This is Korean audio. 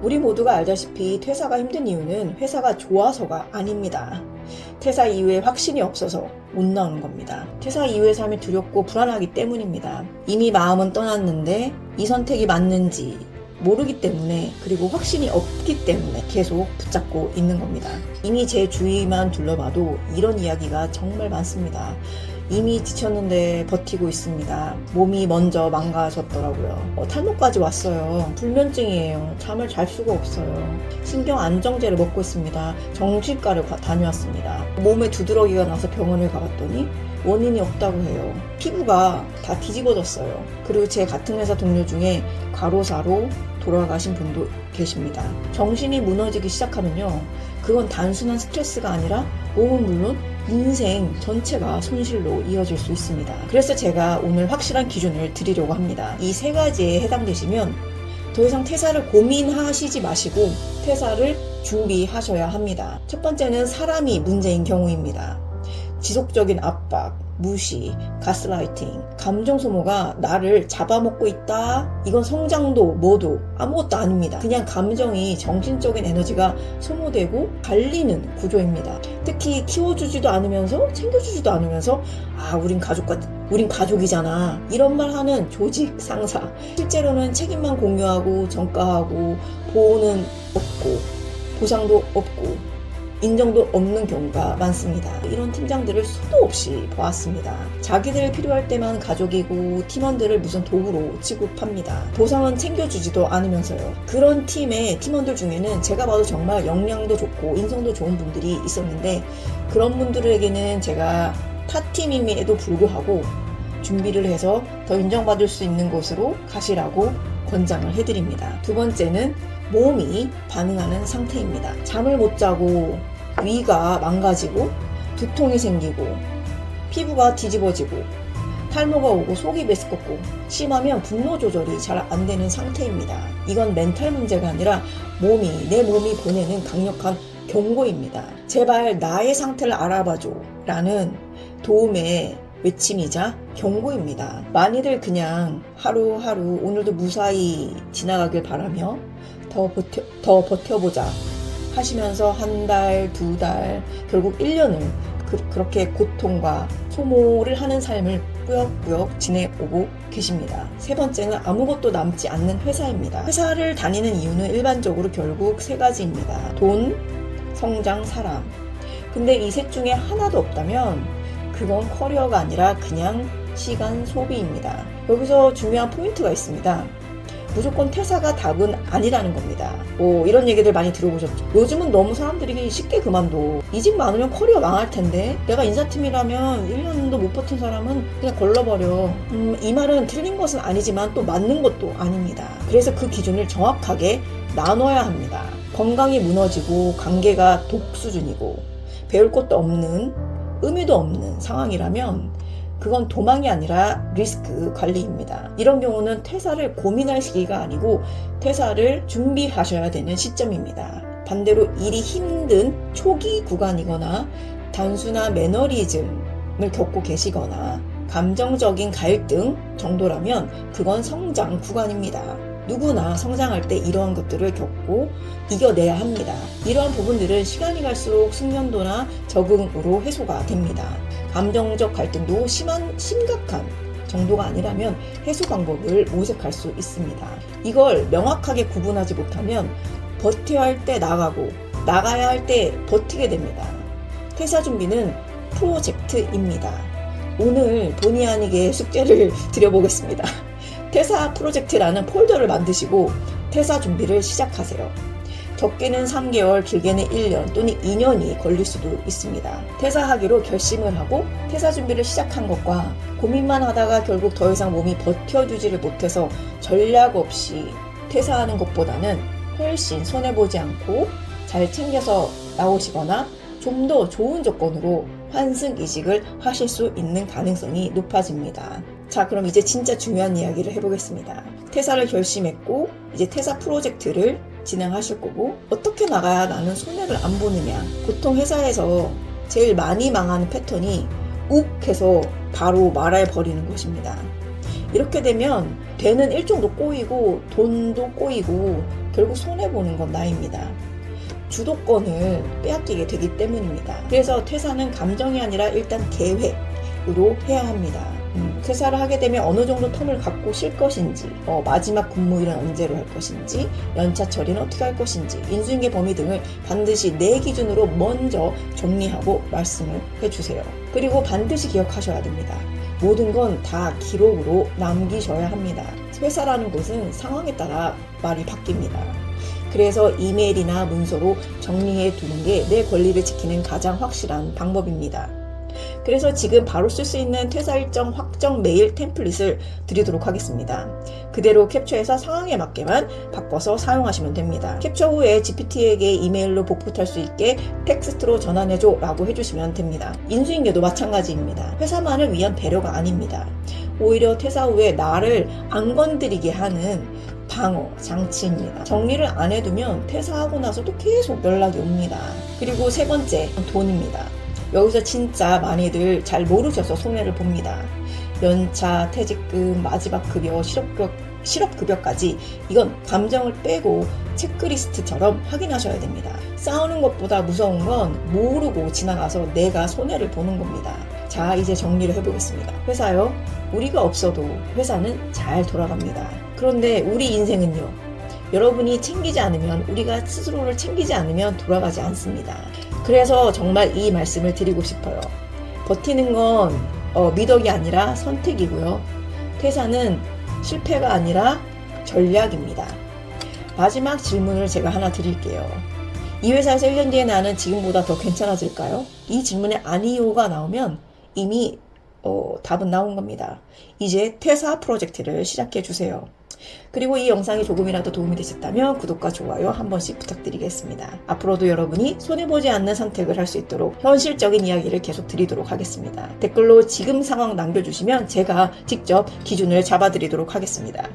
우리 모두가 알다시피 퇴사가 힘든 이유는 회사가 좋아서가 아닙니다. 퇴사 이후에 확신이 없어서 못 나오는 겁니다. 퇴사 이후의 삶이 두렵고 불안하기 때문입니다. 이미 마음은 떠났는데 이 선택이 맞는지 모르기 때문에, 그리고 확신이 없기 때문에 계속 붙잡고 있는 겁니다. 이미 제 주위만 둘러봐도 이런 이야기가 정말 많습니다. 이미 지쳤는데 버티고 있습니다. 몸이 먼저 망가졌더라고요. 탈모까지 왔어요. 불면증이에요. 잠을 잘 수가 없어요. 신경 안정제를 먹고 있습니다. 정신과를 다녀왔습니다. 몸에 두드러기가 나서 병원을 가봤더니 원인이 없다고 해요. 피부가 다 뒤집어졌어요. 그리고 제 같은 회사 동료 중에 과로사로 돌아가신 분도 계십니다. 정신이 무너지기 시작하면요, 그건 단순한 스트레스가 아니라 몸은 물론 인생 전체가 손실로 이어질 수 있습니다. 그래서 제가 오늘 확실한 기준을 드리려고 합니다. 이 세 가지에 해당되시면 더 이상 퇴사를 고민하시지 마시고 퇴사를 준비하셔야 합니다. 첫 번째는 사람이 문제인 경우입니다. 지속적인 압박, 무시, 가스라이팅, 감정 소모가 나를 잡아먹고 있다. 이건 성장도 뭐도 아무것도 아닙니다. 그냥 감정이 정신적인 에너지가 소모되고 갈리는 구조입니다. 특히 키워주지도 않으면서 챙겨주지도 않으면서 우린 가족이잖아, 이런 말 하는 조직 상사, 실제로는 책임만 공유하고 전가하고 보호는 없고 보상도 없고 인정도 없는 경우가 많습니다. 이런 팀장들을 수도 없이 보았습니다. 자기들 필요할 때만 가족이고 팀원들을 무슨 도구로 취급합니다. 보상은 챙겨주지도 않으면서요. 그런 팀의 팀원들 중에는 제가 봐도 정말 역량도 좋고 인성도 좋은 분들이 있었는데, 그런 분들에게는 제가 타팀임에도 불구하고 준비를 해서 더 인정받을 수 있는 곳으로 가시라고 권장을 해드립니다. 두 번째는 몸이 반응하는 상태입니다. 잠을 못 자고 위가 망가지고 두통이 생기고 피부가 뒤집어지고 탈모가 오고 속이 메스껍고 심하면 분노 조절이 잘 안 되는 상태입니다. 이건 멘탈 문제가 아니라 내 몸이 보내는 강력한 경고입니다. 제발 나의 상태를 알아봐줘 라는 도움의 외침이자 경고입니다. 많이들 그냥 하루하루 오늘도 무사히 지나가길 바라며 더 버텨보자 하시면서 한 달, 두 달, 결국 1년을 그렇게 고통과 소모를 하는 삶을 꾸역꾸역 지내오고 계십니다. 세 번째는 아무것도 남지 않는 회사입니다. 회사를 다니는 이유는 일반적으로 결국 세 가지입니다. 돈, 성장, 사람. 근데 이 셋 중에 하나도 없다면 그건 커리어가 아니라 그냥 시간 소비입니다. 여기서 중요한 포인트가 있습니다. 무조건 퇴사가 답은 아니라는 겁니다. 이런 얘기들 많이 들어보셨죠? 요즘은 너무 사람들이 쉽게 그만둬. 이직 많으면 커리어 망할 텐데, 내가 인사팀이라면 1년도 못 버틴 사람은 그냥 걸러버려. 이 말은 틀린 것은 아니지만 또 맞는 것도 아닙니다. 그래서 그 기준을 정확하게 나눠야 합니다. 건강이 무너지고 관계가 독 수준이고 배울 것도 없는, 의미도 없는 상황이라면 그건 도망이 아니라 리스크 관리입니다. 이런 경우는 퇴사를 고민할 시기가 아니고 퇴사를 준비하셔야 되는 시점입니다. 반대로 일이 힘든 초기 구간이거나 단순한 매너리즘을 겪고 계시거나 감정적인 갈등 정도라면 그건 성장 구간입니다. 누구나 성장할 때 이러한 것들을 겪고 이겨내야 합니다. 이러한 부분들은 시간이 갈수록 숙련도나 적응으로 해소가 됩니다. 감정적 갈등도 심각한 정도가 아니라면 해소 방법을 모색할 수 있습니다. 이걸 명확하게 구분하지 못하면 버텨야 할 때 나가고 나가야 할 때 버티게 됩니다. 퇴사 준비는 프로젝트입니다. 오늘 본의 아니게 숙제를 드려보겠습니다. 퇴사 프로젝트라는 폴더를 만드시고 퇴사 준비를 시작하세요. 적게는 3개월, 길게는 1년 또는 2년이 걸릴 수도 있습니다. 퇴사하기로 결심을 하고 퇴사 준비를 시작한 것과 고민만 하다가 결국 더 이상 몸이 버텨주지를 못해서 전략 없이 퇴사하는 것보다는 훨씬 손해보지 않고 잘 챙겨서 나오시거나 좀 더 좋은 조건으로 환승 이직을 하실 수 있는 가능성이 높아집니다. 자, 그럼 이제 진짜 중요한 이야기를 해보겠습니다. 퇴사를 결심했고 이제 퇴사 프로젝트를 진행하실 거고, 어떻게 나가야 나는 손해를 안 보느냐. 보통 회사에서 제일 많이 망하는 패턴이 욱 해서 바로 말아버리는 것입니다. 이렇게 되면 되는 일정도 꼬이고 돈도 꼬이고 결국 손해보는 건 나입니다. 주도권을 빼앗기게 되기 때문입니다. 그래서 퇴사는 감정이 아니라 일단 계획으로 해야 합니다. 퇴사를 하게 되면 어느 정도 텀을 갖고 쉴 것인지, 마지막 근무일은 언제로 할 것인지, 연차 처리는 어떻게 할 것인지, 인수인계 범위 등을 반드시 내 기준으로 먼저 정리하고 말씀을 해주세요. 그리고 반드시 기억하셔야 됩니다. 모든 건 다 기록으로 남기셔야 합니다. 회사라는 곳은 상황에 따라 말이 바뀝니다. 그래서 이메일이나 문서로 정리해 두는 게 내 권리를 지키는 가장 확실한 방법입니다. 그래서 지금 바로 쓸 수 있는 퇴사 일정 확정 메일 템플릿을 드리도록 하겠습니다. 그대로 캡처해서 상황에 맞게만 바꿔서 사용하시면 됩니다. 캡처 후에 GPT에게 이메일로 복붙할 수 있게 텍스트로 전환해줘 라고 해주시면 됩니다. 인수인계도 마찬가지입니다. 회사만을 위한 배려가 아닙니다. 오히려 퇴사 후에 나를 안 건드리게 하는 방어 장치입니다. 정리를 안 해두면 퇴사하고 나서도 계속 연락이 옵니다. 그리고 세 번째, 돈입니다. 여기서 진짜 많이들 잘 모르셔서 손해를 봅니다. 연차, 퇴직금, 마지막 급여, 실업급여까지 이건 감정을 빼고 체크리스트처럼 확인하셔야 됩니다. 싸우는 것보다 무서운 건 모르고 지나가서 내가 손해를 보는 겁니다. 자, 이제 정리를 해보겠습니다. 회사요, 우리가 없어도 회사는 잘 돌아갑니다. 그런데 우리 인생은요, 여러분이 챙기지 않으면, 우리가 스스로를 챙기지 않으면 돌아가지 않습니다. 그래서 정말 이 말씀을 드리고 싶어요. 버티는 건 미덕이 아니라 선택이고요. 퇴사는 실패가 아니라 전략입니다. 마지막 질문을 제가 하나 드릴게요. 이 회사에서 1년 뒤에 나는 지금보다 더 괜찮아질까요? 이 질문에 아니요가 나오면 이미 답은 나온 겁니다. 이제 퇴사 프로젝트를 시작해 주세요. 그리고 이 영상이 조금이라도 도움이 되셨다면 구독과 좋아요 한 번씩 부탁드리겠습니다. 앞으로도 여러분이 손해보지 않는 선택을 할 수 있도록 현실적인 이야기를 계속 드리도록 하겠습니다. 댓글로 지금 상황 남겨주시면 제가 직접 기준을 잡아드리도록 하겠습니다.